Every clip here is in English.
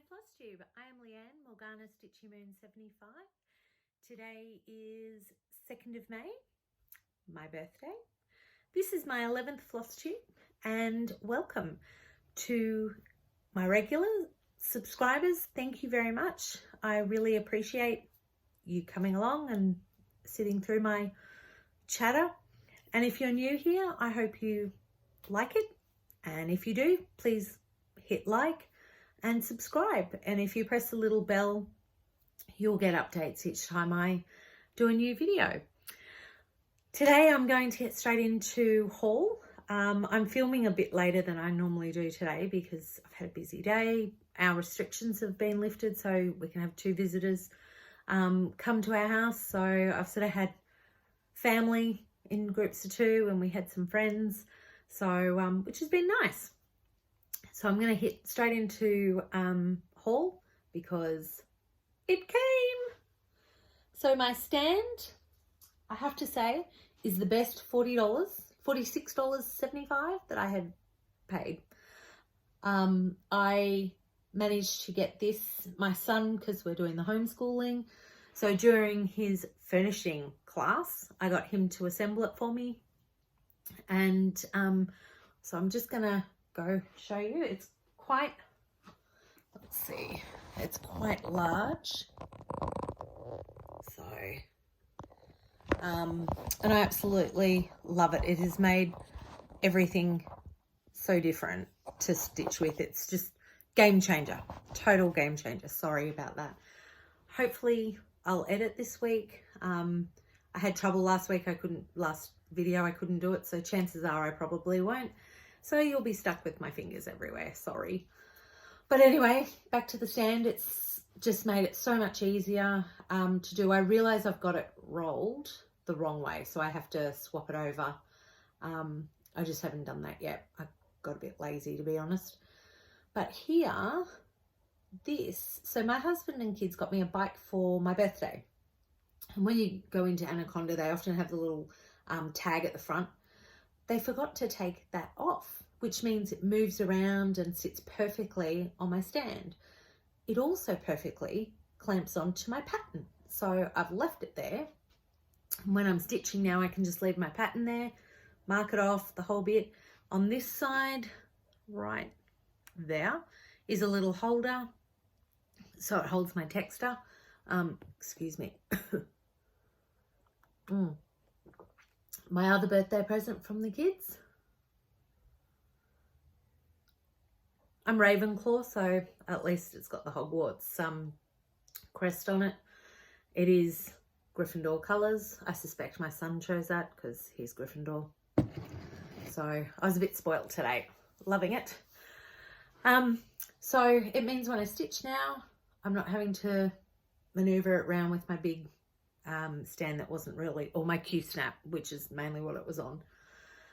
Flosstube. I am Leanne, Morgana Stitchy Moon 75. Today is 2nd of May, my birthday. This is my 11th Flosstube and welcome to my regular subscribers. Thank you very much. I really appreciate you coming along and sitting through my chatter. And if you're new here, I hope you like it. And if you do, please hit like and subscribe. And if you press the little bell, you'll get updates each time I do a new video. Today I'm going to get straight into haul. I'm filming a bit later than I normally do today because I've had a busy day. Our restrictions have been lifted so we can have 2 visitors come to our house. So I've sort of had family in groups of 2 and we had some friends, so which has been nice. So I'm going to hit straight into haul because it came. So my stand, I have to say, is the best $40, $46.75 that I had paid. I managed to get this, my son, because we're doing the homeschooling. So during his furnishing class, I got him to assemble it for me. And so I'm just going to go show you. It's quite, let's see, it's quite large. So, and I absolutely love it. It has made everything so different to stitch with. It's just game changer, total game changer. Sorry about that. Hopefully I'll edit this week. I had trouble last week. Last video I couldn't do it, so chances are I probably won't. So you'll be stuck with my fingers everywhere, sorry. But anyway, back to the stand. It's just made it so much easier to do. I realise I've got it rolled the wrong way, so I have to swap it over. I just haven't done that yet. I got a bit lazy, to be honest. But here, so my husband and kids got me a bike for my birthday. And when you go into Anaconda, they often have the little tag at the front. They forgot to take that off, which means it moves around and sits perfectly on my stand. It also perfectly clamps onto my pattern. So I've left it there. When I'm stitching now, I can just leave my pattern there, mark it off, the whole bit. On this side, right there, is a little holder. So it holds my texture. Excuse me. My other birthday present from the kids. I'm Ravenclaw, so at least it's got the Hogwarts crest on it. It is Gryffindor colours. I suspect my son chose that because he's Gryffindor. So I was a bit spoilt today. Loving it. So it means when I stitch now, I'm not having to manoeuvre it around with my big stand that wasn't really, or my Q-snap, which is mainly what it was on.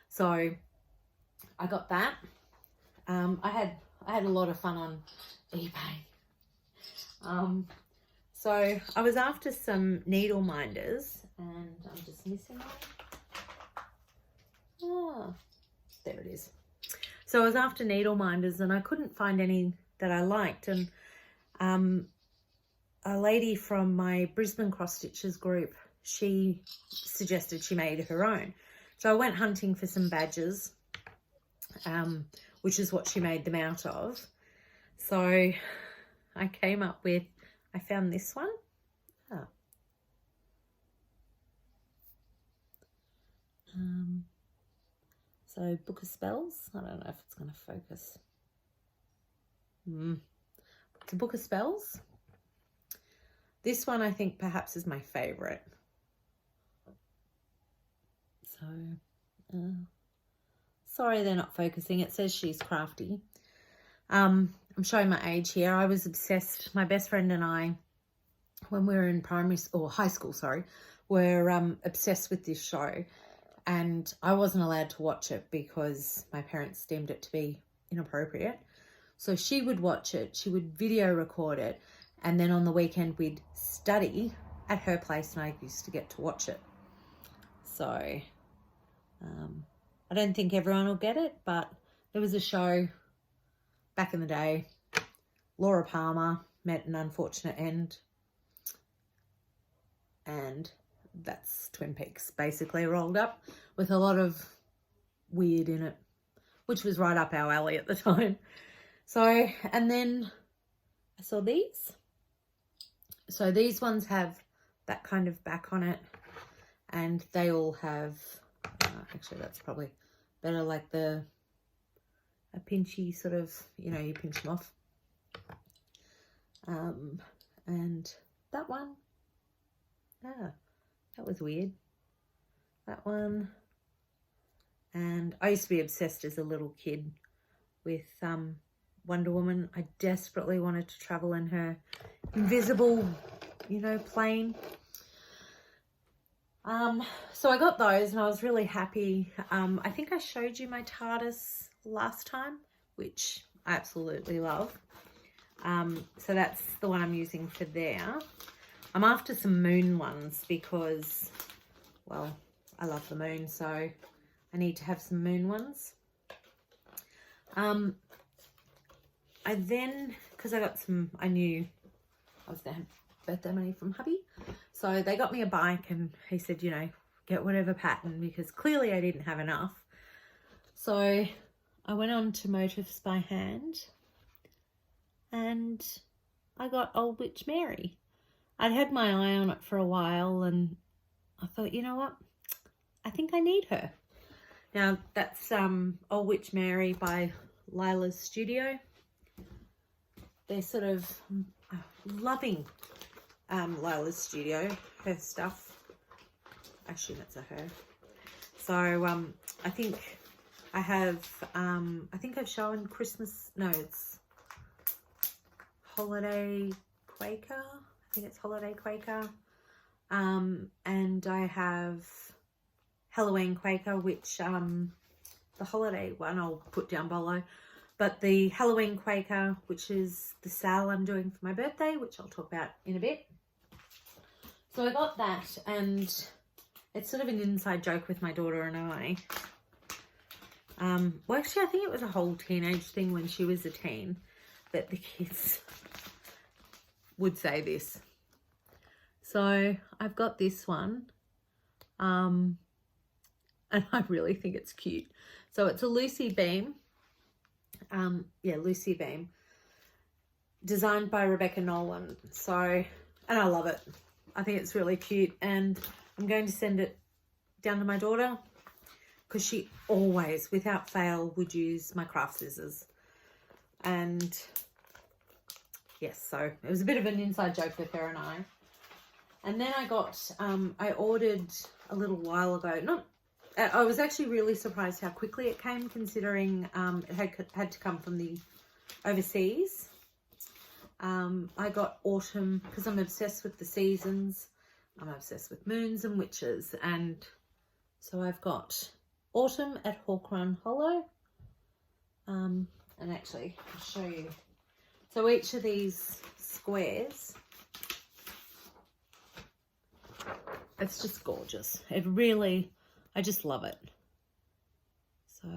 So I got that. I had a lot of fun on eBay. So I was after some needle minders and I'm just missing one. There it is. So I was after needle minders and I couldn't find any that I liked, and a lady from my Brisbane cross stitches group, she suggested she made her own. So I went hunting for some badges, which is what she made them out of. So I came up with, I found this one. So Book of Spells. I don't know if it's going to focus. It's a Book of Spells. This one I think perhaps is my favourite. So, sorry they're not focusing. It says she's crafty. I'm showing my age here. I was obsessed, my best friend and I, when we were in high school, were obsessed with this show. And I wasn't allowed to watch it because my parents deemed it to be inappropriate. So she would watch it, she would video record it, and then on the weekend we'd study at her place and I used to get to watch it. So I don't think everyone will get it, but there was a show back in the day Laura Palmer met an unfortunate end. And that's Twin Peaks basically rolled up with a lot of weird in it, which was right up our alley at the time. So, and then I saw these. So these ones have that kind of back on it, and they all have, actually that's probably better, like a pinchy sort of, you know, you pinch them off. And that one, that was weird. That one. And I used to be obsessed as a little kid with Wonder Woman. I desperately wanted to travel in her invisible, you know, plane. So I got those and I was really happy. I think I showed you my TARDIS last time, which I absolutely love. So that's the one I'm using for there. I'm after some moon ones because, well, I love the moon, so I need to have some moon ones. I then, because I got some, I knew I was going to have birthday money from hubby. So they got me a bike and he said, you know, get whatever pattern, because clearly I didn't have enough. So I went on to Motifsbyhand and I got Old Witch Mary. I'd had my eye on it for a while and I thought, you know what? I think I need her. Now that's Old Witch Mary by Lila's Studio. They're sort of loving Lila's Studio, her stuff. Actually, that's a her. So I think I have, I think I've shown Christmas, no, it's Holiday Quaker. I think it's Holiday Quaker. And I have Halloween Quaker, which the holiday one I'll put down below. But the Halloween Quaker, which is the sale I'm doing for my birthday, which I'll talk about in a bit. So I got that, and it's sort of an inside joke with my daughter and I. Well, actually, I think it was a whole teenage thing when she was a teen, that the kids would say this. So I've got this one, and I really think it's cute. So it's a Lucy Beam. Lucy Beam, designed by Rebecca Nolan. So, and I love it. I think it's really cute, and I'm going to send it down to my daughter because she always, without fail, would use my craft scissors. And yes, so it was a bit of an inside joke with her and I. And then I got, I ordered a little while ago, I was actually really surprised how quickly it came, considering it had to come from the overseas. I got autumn, because I'm obsessed with the seasons. I'm obsessed with moons and witches. And so I've got autumn at Holcomb Hollow. And actually, I'll show you. So each of these squares, it's just gorgeous. It really, I just love it. So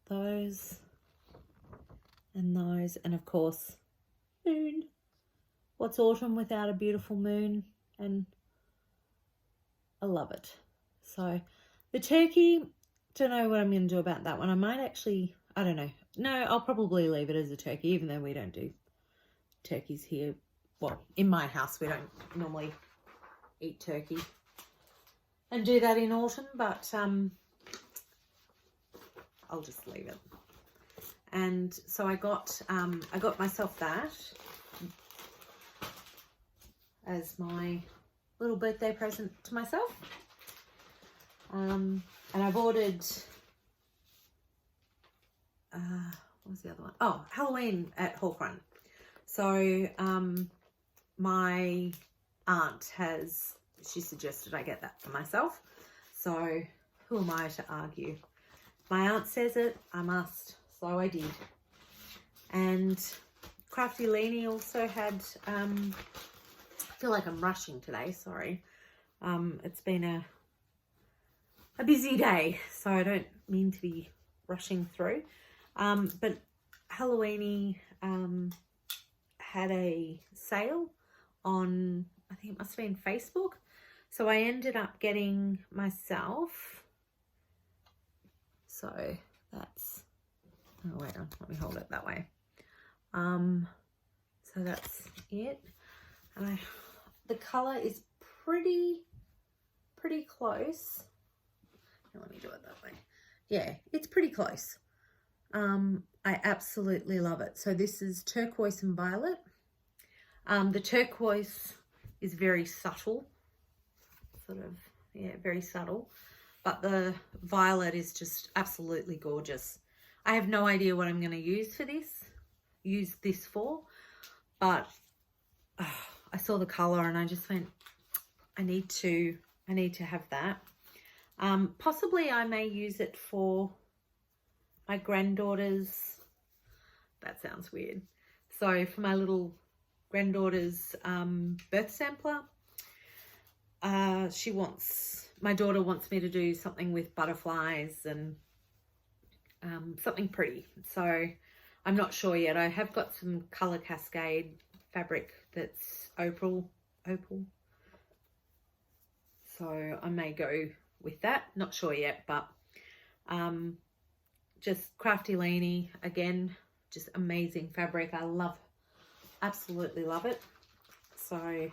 those and those, and of course moon. What's autumn without a beautiful moon? And I love it. So the turkey, don't know what I'm going to do about that one. I might actually, I don't know. No, I'll probably leave it as a turkey, even though we don't do turkeys here. Well, in my house we don't normally eat turkey and do that in autumn, but I'll just leave it. And so I got myself that as my little birthday present to myself. And I've ordered what was the other one? Oh, Halloween at Holcomb. So my aunt she suggested I get that for myself. So who am I to argue? My aunt says it, I must. So I did. And CraftyLeeny also had, I feel like I'm rushing today, sorry. It's been a busy day, so I don't mean to be rushing through. But Halloweeny had a sale on, I think it must have been Facebook. So I ended up getting myself, so that's, oh wait, let me hold it that way. So that's it. And the color is pretty close. Now let me do it that way. Yeah, it's pretty close. I absolutely love it. So this is turquoise and violet. The turquoise is very subtle, sort of, yeah, very subtle. But the violet is just absolutely gorgeous. I have no idea what I'm going to use this for, but I saw the color and I just went, I need to have that. Possibly I may use it for my granddaughter's, that sounds weird. So for my little granddaughter's birth sampler, my daughter wants me to do something with butterflies and something pretty. So I'm not sure yet. I have got some Color Cascade fabric that's opal. So I may go with that. Not sure yet, but just CraftyLeeny, again, just amazing fabric. I absolutely love it. So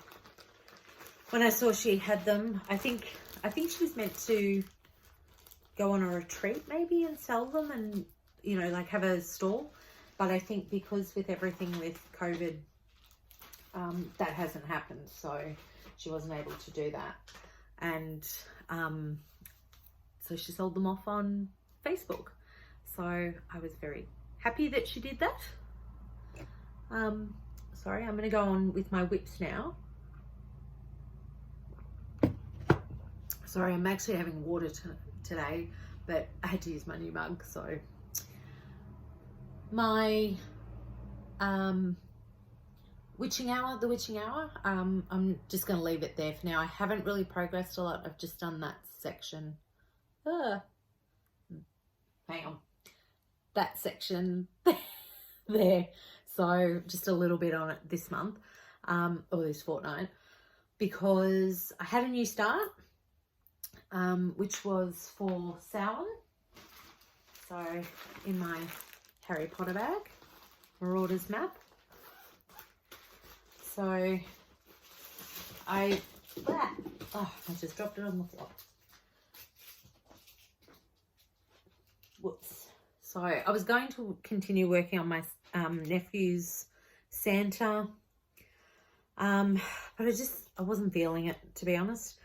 when I saw she had them, I think she was meant to go on a retreat maybe and sell them and, you know, like have a stall. But I think because with everything with COVID, that hasn't happened. So she wasn't able to do that. And so she sold them off on Facebook. So I was very happy that she did that. Sorry, I'm going to go on with my whips now. Sorry, I'm actually having water today, but I had to use my new mug. So my the witching hour, I'm just going to leave it there for now. I haven't really progressed a lot. I've just done that section. Hang on. That section there. So just a little bit on it this month, or this fortnight, because I had a new start, which was for Samhain. So in my Harry Potter bag, Marauder's map. So I just dropped it on the floor. Whoops. So I was going to continue working on my nephew's Santa, but I wasn't feeling it, to be honest.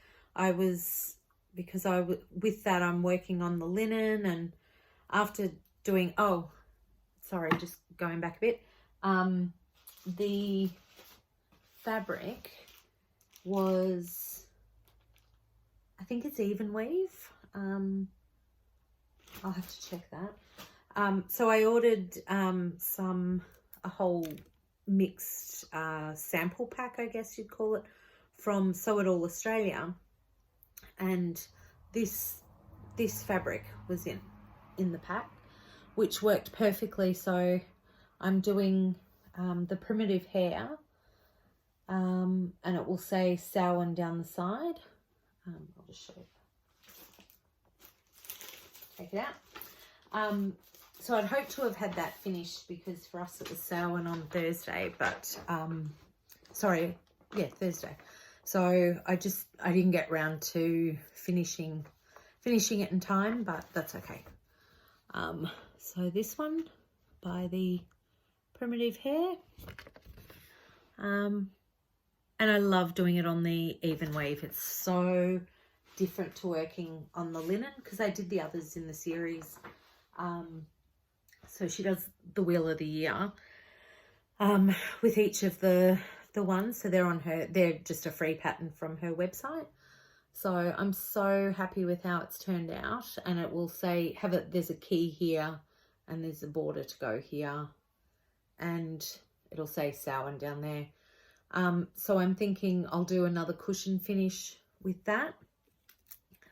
Because with that I'm working on the linen, and after doing, just going back a bit, the fabric was, I think it's even weave. I'll have to check that. So I ordered a whole mixed sample pack, I guess you'd call it, from Sew It All Australia, and this fabric was in the pack, which worked perfectly. So I'm doing the Primitive Hare, and it will say Samhain down the side. I'll just show you. Take it out. So I'd hoped to have had that finished, because for us it was Samhain on Thursday, but Thursday. So I didn't get round to finishing it in time, but that's okay. So this one by the Primitive Hare, and I love doing it on the even weave. It's so different to working on the linen, because I did the others in the series. So she does the Wheel of the Year with each of the ones. So they're just a free pattern from her website. So I'm so happy with how it's turned out, and it will say there's a key here and there's a border to go here, and it'll say Samhain down there. So I'm thinking I'll do another cushion finish with that.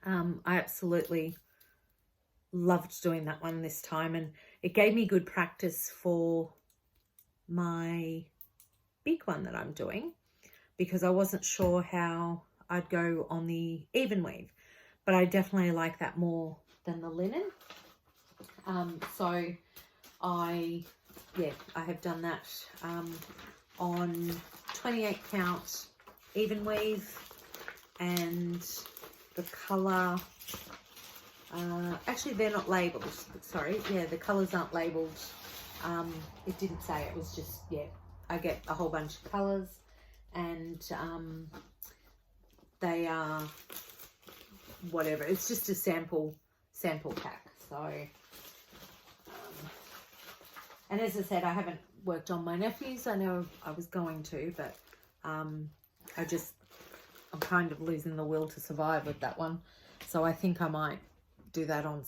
I absolutely loved doing that one this time, and it gave me good practice for my big one that I'm doing, because I wasn't sure how I'd go on the even weave, but I definitely like that more than the linen. So I have done that on 28 count even weave, and the colour, actually they're not labelled, sorry, yeah, the colours aren't labelled. It didn't say, it was just, yeah, I get a whole bunch of colours, and they are whatever, it's just a sample pack. So and as I said, I haven't worked on my nephews. I know I was going to, but I'm kind of losing the will to survive with that one. So I think I might do that on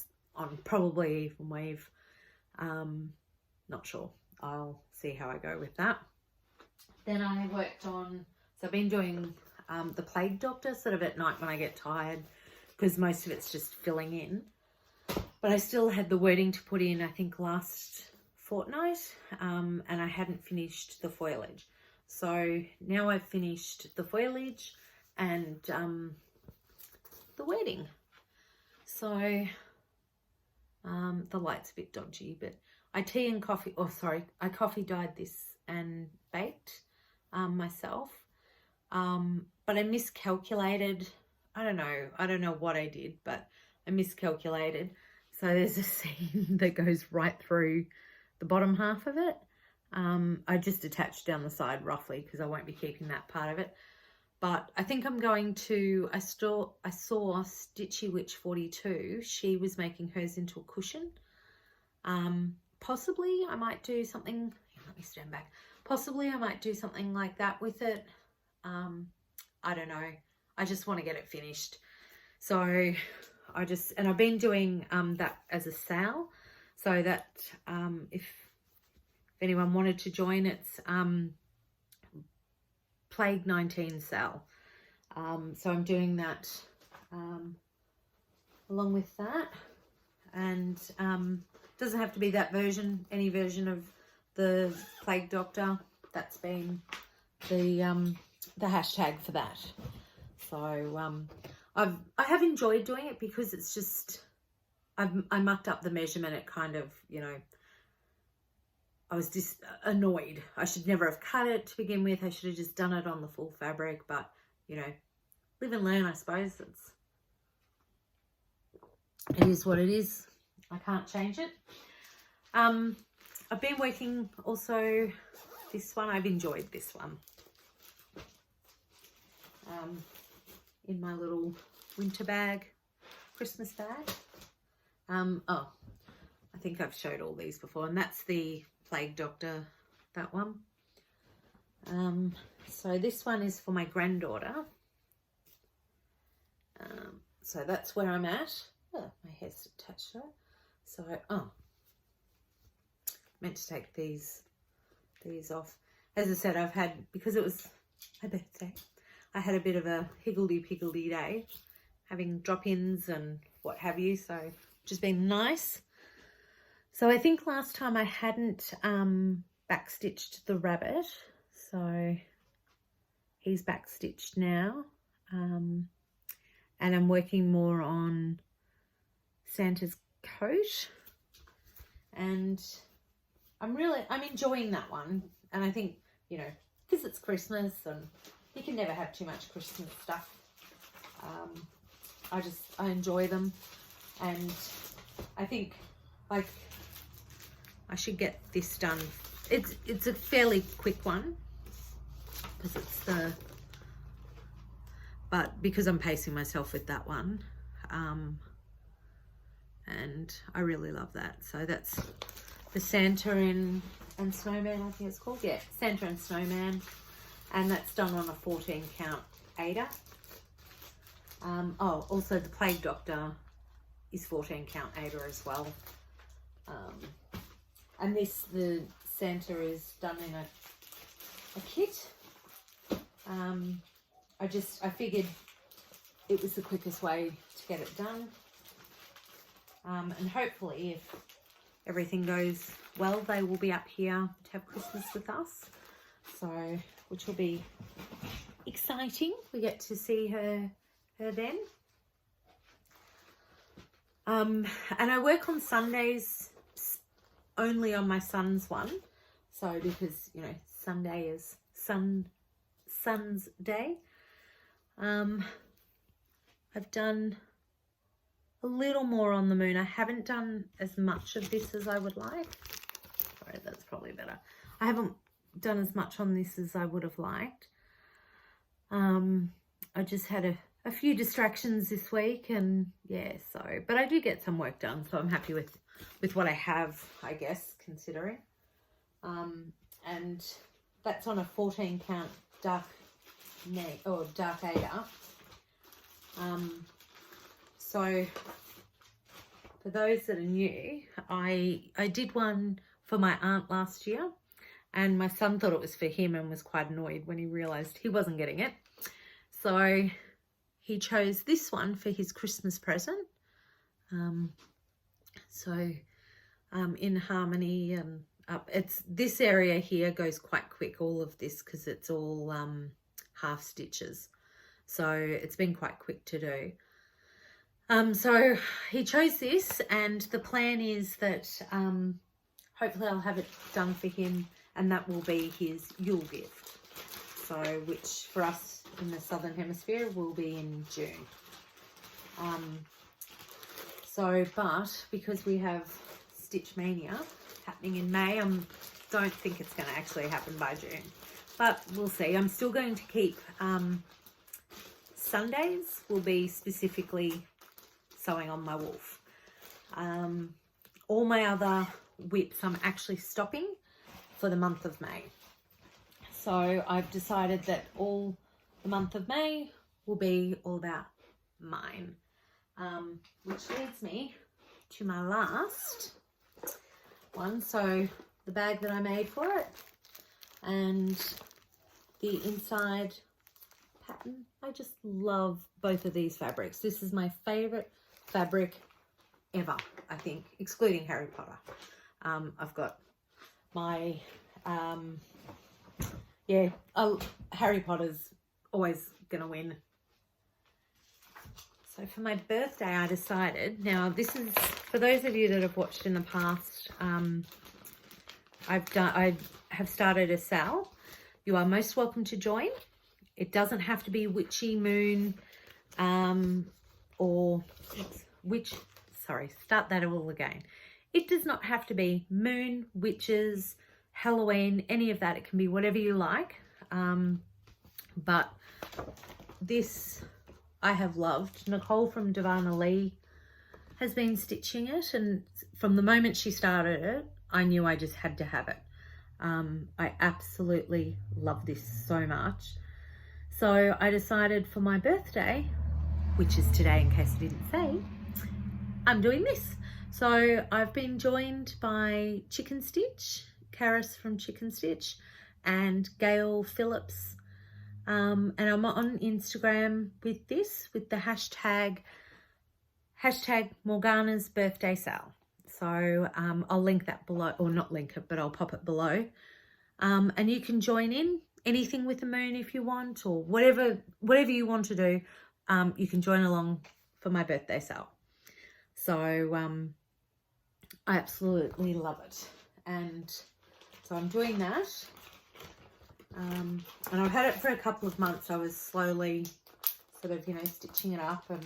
probably even weave. Not sure. I'll see how I go with that. Then I worked on, so I've been doing the Plague Doctor sort of at night when I get tired, because most of it's just filling in. But I still had the wording to put in, I think, last fortnight, and I hadn't finished the foliage. So now I've finished the foliage and the wording. So the light's a bit dodgy, but I coffee dyed this and baked myself, but I miscalculated. I don't know what I did, but I miscalculated. So there's a seam that goes right through the bottom half of it. I just attached down the side roughly because I won't be keeping that part of it. But I think I'm going to, I saw Stitchy Witch 42. She was making hers into a cushion. Possibly I might do something, let me stand back. Possibly I might do something like that with it. I don't know. I just want to get it finished. So I've been doing that as a sale, so that if anyone wanted to join, it's Plague 19 sale. So I'm doing that along with that, and doesn't have to be that version, any version of the Plague Doctor. That's been the hashtag for that. So I have enjoyed doing it because it's just, I mucked up the measurement. It kind of, I was just annoyed. I should never have cut it to begin with. I should have just done it on the full fabric, but live and learn, I suppose. It is what it is. I can't change it. I've been working also this one. I've enjoyed this one. In my little winter bag, Christmas bag. I think I've showed all these before, and that's the Plague Doctor, that one. So this one is for my granddaughter. So that's where I'm at. Oh, my hair's attached to it. So, meant to take these off. As I said, I've had, because it was my birthday, I had a bit of a higgledy-piggledy day, having drop-ins and what have you, so which has been nice. So I think last time I hadn't backstitched the rabbit, so he's backstitched now, and I'm working more on Santa's coat, and I'm enjoying that one. And I think, because it's Christmas and you can never have too much Christmas stuff. I enjoy them, and I think I should get this done. It's a fairly quick one because but because I'm pacing myself with that one, and I really love that. So that's the Santa and Snowman, I think it's called. Yeah, Santa and Snowman. And that's done on a 14 count Ada. Also the Plague Doctor is 14 count Ada as well. And the Santa is done in a kit. I figured it was the quickest way to get it done. And hopefully, if everything goes well, they will be up here to have Christmas with us. So, which will be exciting. We get to see her then. And I work on Sundays only on my son's one. So because, you know, Sunday is Sun's Day. I've done a little more on the moon. I haven't done as much of this as I would like. Sorry, that's probably better. I haven't done as much on this as I would have liked. I just had a few distractions this week, and yeah, so, but I do get some work done, so I'm happy with what I have, I guess, considering. And that's on a 14 count dark Ada. So for those that are new, I did one for my aunt last year, and my son thought it was for him and was quite annoyed when he realized he wasn't getting it. So he chose this one for his Christmas present. In harmony, and it's this area here goes quite quick, all of this, because it's all half stitches, so it's been quite quick to do. So he chose this, and the plan is that hopefully I'll have it done for him, and that will be his Yule gift, so which for us in the Southern Hemisphere will be in June. But because we have Stitch Mania happening in May, I don't think it's going to actually happen by June, but we'll see. I'm still going to keep Sundays will be specifically sewing on my wolf. All my other whips I'm actually stopping for the month of May. So I've decided that all the month of May will be all about mine, which leads me to my last one. So the bag that I made for it and the inside pattern. I just love both of these fabrics. This is my favorite fabric ever, I think, excluding Harry Potter. I've got my Harry Potter's always gonna win. So for my birthday, I decided, now this is for those of you that have watched in the past, I have started a sale. You are most welcome to join. It doesn't have to be witchy moon start that all again. It does not have to be moon, witches, Halloween, any of that. It can be whatever you like. But this I have loved. Nicole from Divana Lee has been stitching it, and from the moment she started it, I knew I just had to have it. I absolutely love this so much. So I decided for my birthday, which is today in case I didn't say, I'm doing this. So I've been joined by Chicken Stitch, Karis from Chicken Stitch, and Gail Phillips. And I'm on Instagram with this, with the hashtag Morgana's birthday sale. So I'll link that below, or not link it, but I'll pop it below. And you can join in anything with the moon if you want, or whatever you want to do. You can join along for my birthday sale. So I absolutely love it. And so I'm doing that. And I've had it for a couple of months. I was slowly sort of, stitching it up, and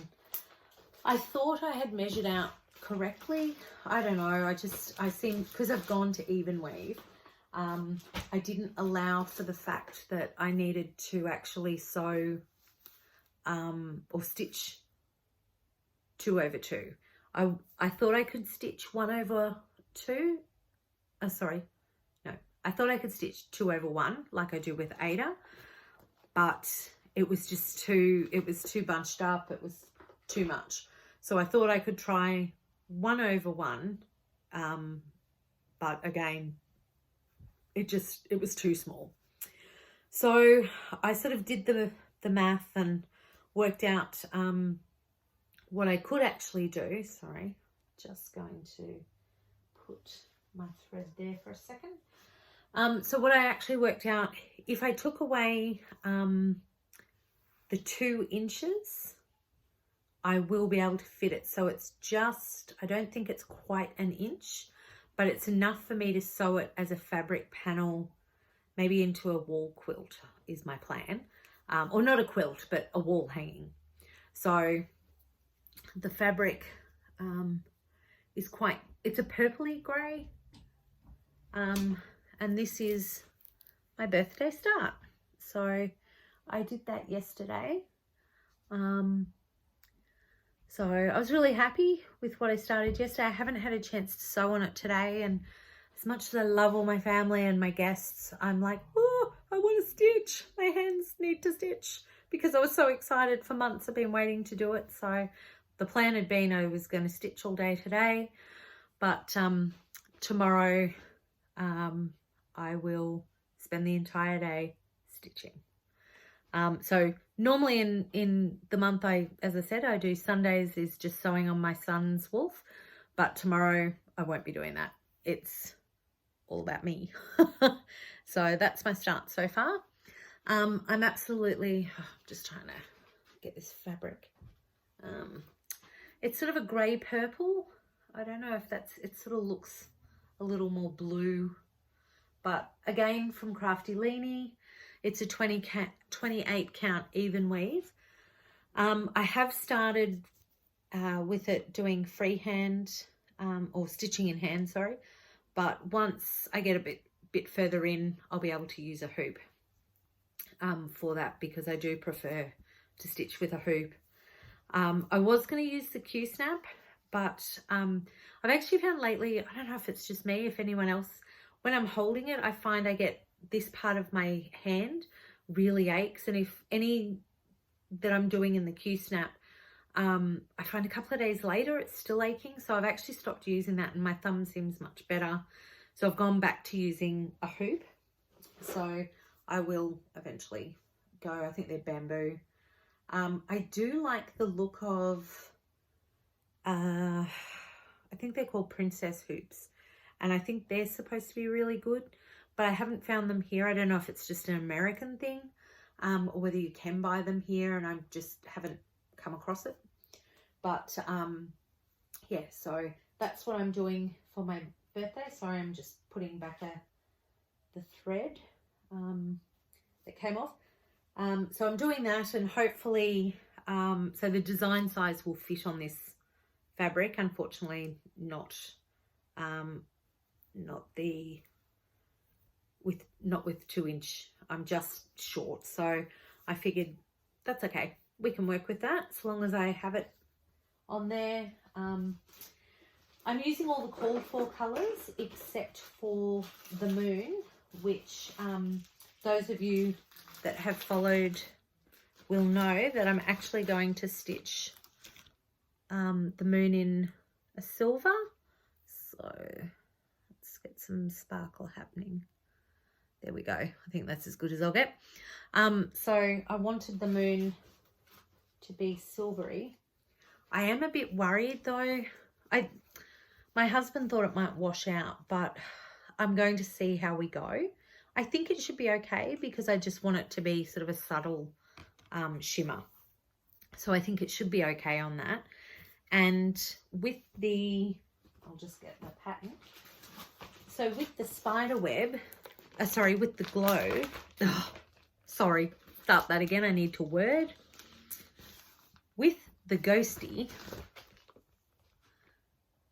I thought I had measured out correctly. I don't know. I seem, because I've gone to even weave, I didn't allow for the fact that I needed to actually sew or stitch 2 over 2. I thought I could stitch 1 over 2. I thought I could stitch 2 over 1 like I do with Ada, but it was just too bunched up. It was too much. So I thought I could try 1 over 1, but again, it was too small. So I sort of did the math and worked out what I could actually do. Sorry, just going to put my thread there for a second. So what I actually worked out, if I took away the 2 inches, I will be able to fit it. So it's just, I don't think it's quite an inch, but it's enough for me to sew it as a fabric panel, maybe into a wall quilt is my plan. Or not a quilt, but a wall hanging. So the fabric is quite, it's a purpley grey. And this is my birthday start. So I did that yesterday. So I was really happy with what I started yesterday. I haven't had a chance to sew on it today, and as much as I love all my family and my guests, I'm like, oh, I want to stitch. My hands need to stitch because I was so excited. For months I've been waiting to do it. So the plan had been I was going to stitch all day today, but tomorrow I will spend the entire day stitching. So normally in the month, as I said, I do Sundays is just sewing on my son's wolf, but tomorrow I won't be doing that. It's all about me. So that's my start so far. I'm absolutely, just trying to get this fabric. It's sort of a grey purple. I don't know if that's, it sort of looks a little more blue, but again from CraftyLeeny. It's a 28 count even weave. I have started with it doing freehand or stitching in hand, sorry. But once I get a bit further in, I'll be able to use a hoop for that, because I do prefer to stitch with a hoop. I was going to use the Q-snap, but I've actually found lately, I don't know if it's just me, if anyone else, when I'm holding it, I find I get this part of my hand really aches, and if any that I'm doing in the Q-snap, I find a couple of days later it's still aching. So I've actually stopped using that, and my thumb seems much better. So I've gone back to using a hoop. So I will eventually go, I think they're bamboo. I do like the look of, I think they're called princess hoops, and I think they're supposed to be really good. But I haven't found them here. I don't know if it's just an American thing or whether you can buy them here, and I just haven't come across it. But yeah, so that's what I'm doing for my birthday. Sorry, I'm just putting back the thread that came off. So I'm doing that, and hopefully, so the design size will fit on this fabric. Unfortunately, not with 2 inch. I'm just short, so I figured that's okay. We can work with that as long as I have it on there. I'm using all the called for colours except for the moon, which those of you that have followed will know that I'm actually going to stitch the moon in a silver. So let's get some sparkle happening. There we go. I think that's as good as I'll get. So I wanted the moon to be silvery. I am a bit worried though. My husband thought it might wash out, but I'm going to see how we go. I think it should be okay because I just want it to be sort of a subtle shimmer. So I think it should be okay on that. And with the, I'll just get the pattern. So with the Spiderweb, sorry, with the glow, sorry, start that again, I need to word. With the ghosty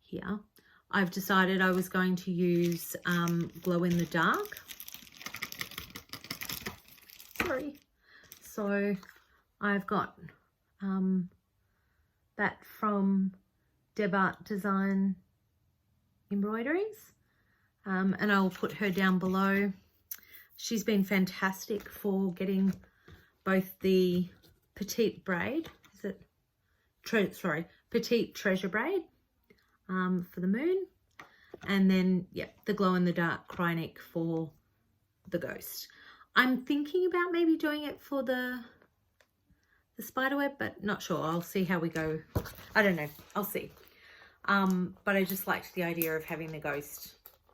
here, I've decided I was going to use glow in the dark. Sorry. So I've got that from Debart Design Embroideries. And I'll put her down below. She's been fantastic for getting both the petite braid, is it? Petite treasure braid for the moon, and then the glow in the dark Krynic for the ghost. I'm thinking about maybe doing it for the spiderweb, but not sure. I'll see how we go. I don't know. I'll see. But I just liked the idea of having the ghost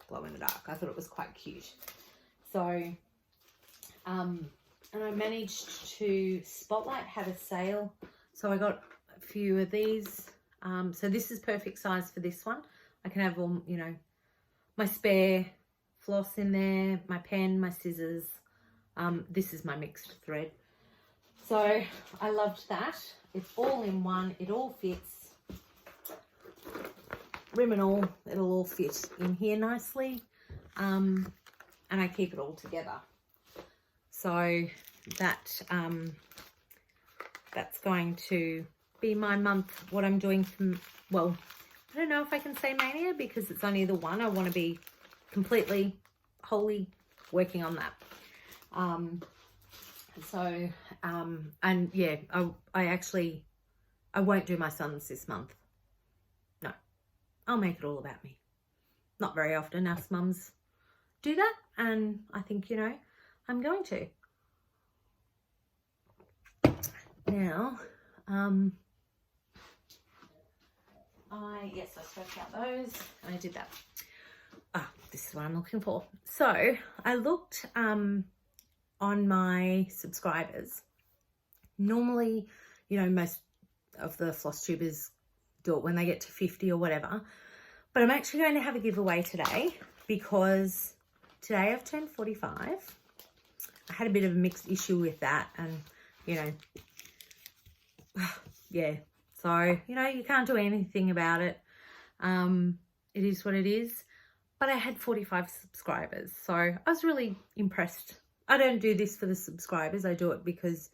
glow in the dark. I thought it was quite cute. So, and I managed to, Spotlight had a sale. So I got a few of these. So this is perfect size for this one. I can have all, you know, my spare floss in there, my pen, my scissors. This is my mixed thread. So I loved that. It's all in one. It all fits. Rim and all, it'll all fit in here nicely. And I keep it all together. So that that's going to be my month, what I'm doing from, well, I don't know if I can say mania because it's only the one. I want to be completely, wholly working on that. And yeah, I won't do my sons this month. No, I'll make it all about me. Not very often us mums do that, and I think, you know, I'm going to. Now, yes, I spoke out those, and I did that. This is what I'm looking for. So I looked on my subscribers. Normally, you know, most of the floss tubers do it when they get to 50 or whatever. But I'm actually going to have a giveaway today because today I've turned 45. I had a bit of a mixed issue with that, and, you know, yeah. So, you know, you can't do anything about it. It is what it is. But I had 45 subscribers, so I was really impressed. I don't do this for the subscribers. I do it because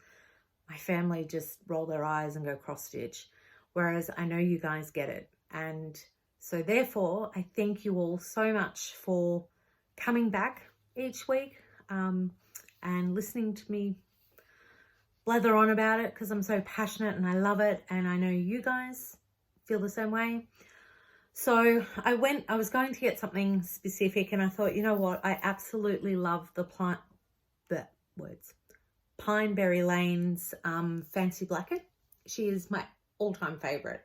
my family just roll their eyes and go cross stitch, whereas I know you guys get it. And so therefore, I thank you all so much for coming back each week and listening to me blather on about it, because I'm so passionate and I love it, and I know you guys feel the same way. So I was going to get something specific, and I thought, you know what, I absolutely love the Pineberry Lane's Fancy Blacket. She is my all-time favorite.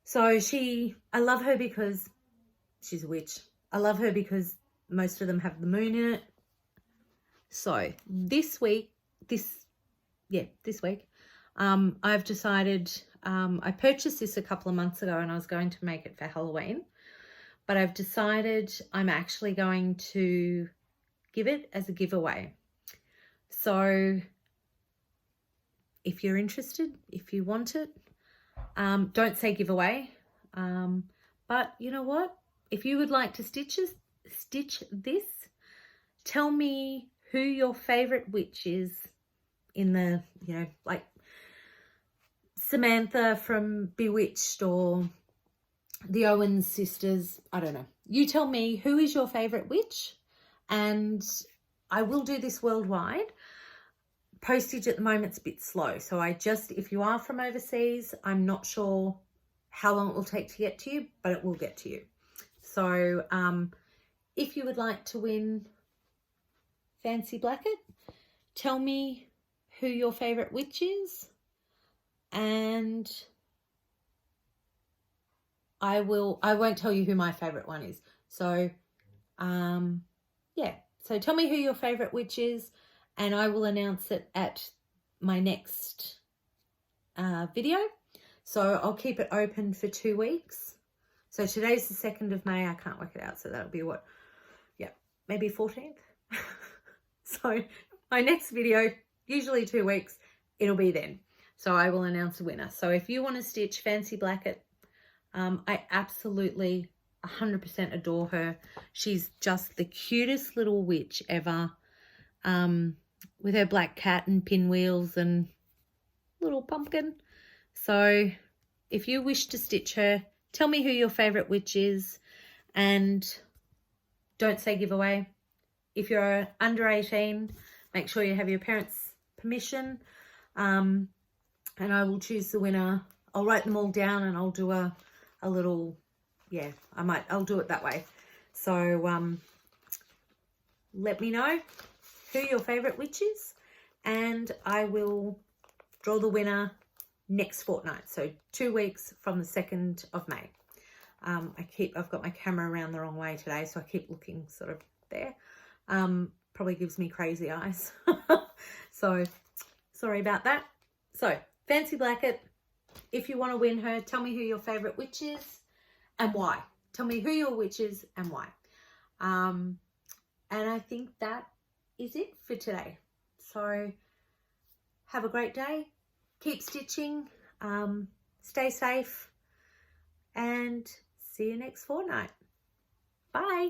So I love her because she's a witch. I love her because most of them have the moon in it. So this week, I've decided, I purchased this a couple of months ago and I was going to make it for Halloween, but I've decided I'm actually going to give it as a giveaway. So if you're interested, if you want it, don't say giveaway, but you know what? If you would like to stitch this, tell me who your favorite witch is in the, you know, like Samantha from Bewitched or the Owens sisters. I don't know. You tell me who is your favorite witch, and I will do this worldwide. Postage at the moment's a bit slow, so if you are from overseas, I'm not sure how long it will take to get to you, but it will get to you. So if you would like to win Fancy Blacket, tell me who your favorite witch is, and I won't tell you who my favorite one is. So yeah, so tell me who your favorite witch is, and I will announce it at my next video. So I'll keep it open for 2 weeks. So today's the 2nd of May. I can't work it out, so that'll be what? Yeah, maybe 14th. So my next video, usually 2 weeks, it'll be then. So I will announce a winner. So if you want to stitch Fancy Blacket, I absolutely 100% adore her. She's just the cutest little witch ever, with her black cat and pinwheels and little pumpkin. So if you wish to stitch her, tell me who your favorite witch is, and don't say giveaway. If you're under 18, make sure you have your parents' permission, and I will choose the winner. I'll write them all down and I'll do a little, yeah, I'll do it that way. So let me know who your favorite witch is, and I will draw the winner next fortnight. So 2 weeks from the 2nd of May. I've got my camera around the wrong way today, so I keep looking sort of there. probably gives me crazy eyes. So sorry about that. So Fancy Blackett, if you want to win her, tell me who your favourite witch is and why. Tell me who your witch is and why. And I think that is it for today. So have a great day. Keep stitching. Stay safe. And see you next fortnight. Bye.